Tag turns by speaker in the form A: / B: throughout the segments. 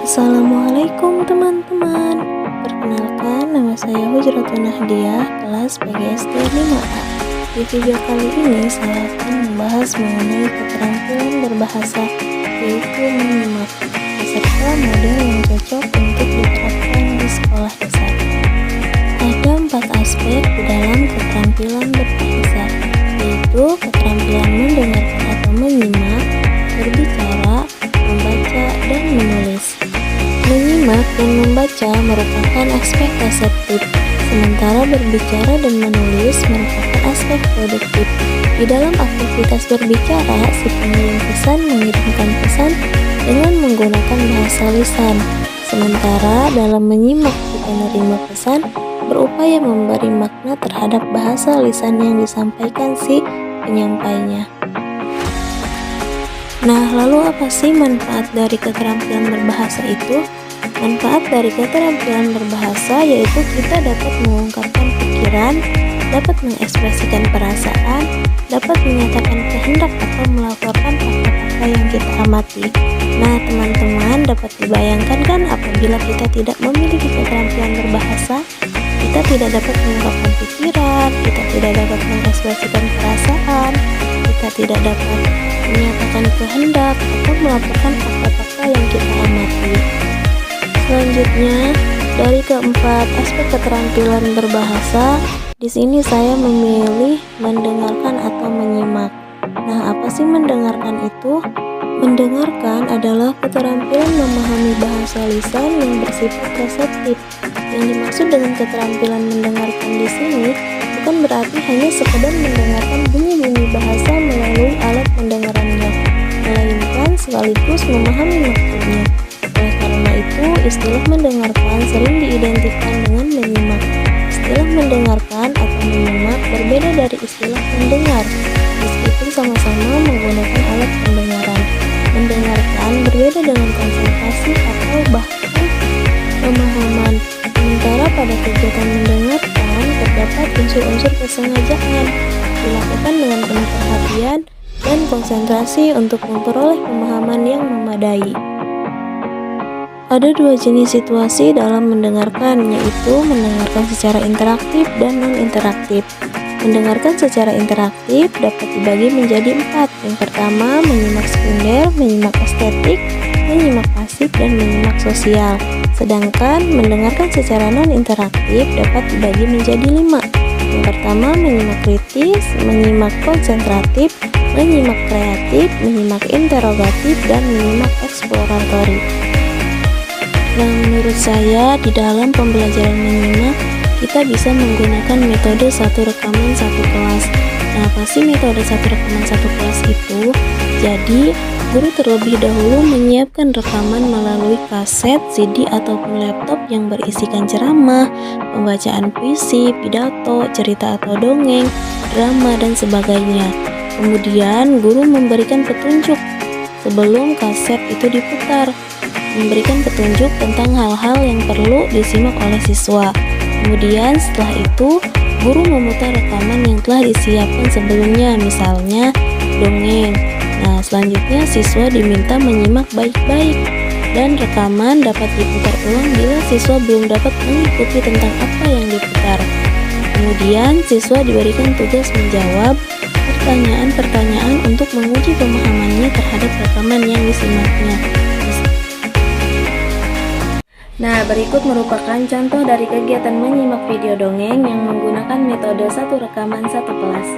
A: Assalamualaikum teman-teman. Perkenalkan, nama saya Hujratun Nahdiah, kelas PGSD 5A. Di video kali ini saya akan membahas mengenai keterampilan berbahasa, yaitu menyimak, beserta model yang cocok untuk diterapkan di sekolah dasar. Ada 4 aspek di dalam keterampilan berbahasa, yaitu keterampilan mendengarkan atau menyimak, berbicara, membaca, dan menulis. Menyimak dan membaca merupakan aspek reseptif, sementara berbicara dan menulis merupakan aspek produktif. Di dalam aktivitas berbicara, si pengirim pesan mengirimkan pesan dengan menggunakan bahasa lisan, sementara dalam menyimak si penerima pesan berupaya memberi makna terhadap bahasa lisan yang disampaikan si penyampainya. Nah, lalu apa sih manfaat dari keterampilan berbahasa itu? Manfaat dari keterampilan berbahasa yaitu kita dapat mengungkapkan pikiran, dapat mengekspresikan perasaan, dapat menyatakan kehendak atau melaporkan fakta-fakta yang kita amati. Nah, teman-teman, dapat dibayangkan kan apabila kita tidak memiliki keterampilan berbahasa, kita tidak dapat mengungkapkan pikiran, kita tidak dapat mengekspresikan perasaan, kita tidak dapat menyatakan kehendak atau melaporkan fakta-fakta yang kita amati. Selanjutnya, dari keempat aspek keterampilan berbahasa, di sini saya memilih mendengarkan atau menyimak. Nah, apa sih mendengarkan itu? Mendengarkan adalah keterampilan memahami bahasa lisan yang bersifat reseptif. Yang dimaksud dengan keterampilan mendengarkan di sini bukan berarti hanya sekedar mendengarkan bunyi-bunyi bahasa melalui alat pendengarannya, melainkan sekaligus memahami maksudnya. Oleh karena itu, istilah mendengarkan sering diidentikan dengan menyimak. Istilah mendengarkan atau menyimak berbeda dari istilah mendengar, meskipun sama-sama menggunakan alat pendengaran. Mendengarkan berbeda dengan konsentrasi atau bahkan pemahaman. Sementara pada kegiatan mendengarkan terdapat unsur-unsur kesengajaan, dilakukan dengan penuh perhatian dan konsentrasi untuk memperoleh pemahaman yang memadai. Ada 2 jenis situasi dalam mendengarkan, yaitu mendengarkan secara interaktif dan non-interaktif. Mendengarkan secara interaktif dapat dibagi menjadi 4. Yang pertama, menyimak sekunder, menyimak estetik, menyimak pasif, dan menyimak sosial. Sedangkan mendengarkan secara non-interaktif dapat dibagi menjadi 5. Yang pertama, menyimak kritis, menyimak konsentratif, menyimak kreatif, menyimak interogatif, dan menyimak eksploratori. Nah, menurut saya di dalam pembelajaran menyimak kita bisa menggunakan metode satu rekaman satu kelas. Nah, apa sih metode satu rekaman satu kelas itu? Jadi, guru terlebih dahulu menyiapkan rekaman melalui kaset, CD, ataupun laptop yang berisikan ceramah, pembacaan puisi, pidato, cerita atau dongeng, drama, dan sebagainya. Kemudian, guru memberikan petunjuk sebelum kaset itu diputar, memberikan petunjuk tentang hal-hal yang perlu disimak oleh siswa. Kemudian setelah itu, guru memutar rekaman yang telah disiapkan sebelumnya, misalnya dongeng. Nah, selanjutnya siswa diminta menyimak baik-baik dan rekaman dapat diputar ulang bila siswa belum dapat mengikuti tentang apa yang diputar. Kemudian siswa diberikan tugas menjawab pertanyaan-pertanyaan untuk menguji pemahamannya terhadap rekaman yang disimaknya. Nah, berikut merupakan contoh dari kegiatan menyimak video dongeng yang menggunakan metode satu rekaman satu kelas.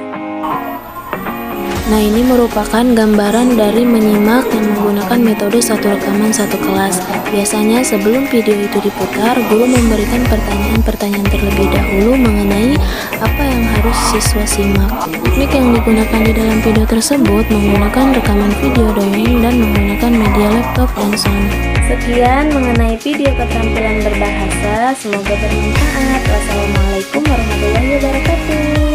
A: Nah, ini merupakan gambaran dari menyimak yang menggunakan metode satu rekaman satu kelas. Biasanya sebelum video itu diputar, guru memberikan pertanyaan-pertanyaan terlebih dahulu mengenai apa yang harus siswa simak. Teknik yang digunakan di dalam video tersebut menggunakan rekaman video dongeng dan menggunakan media laptop dan sound. Sekian mengenai video keterampilan berbahasa, semoga bermanfaat. Wassalamualaikum warahmatullahi wabarakatuh.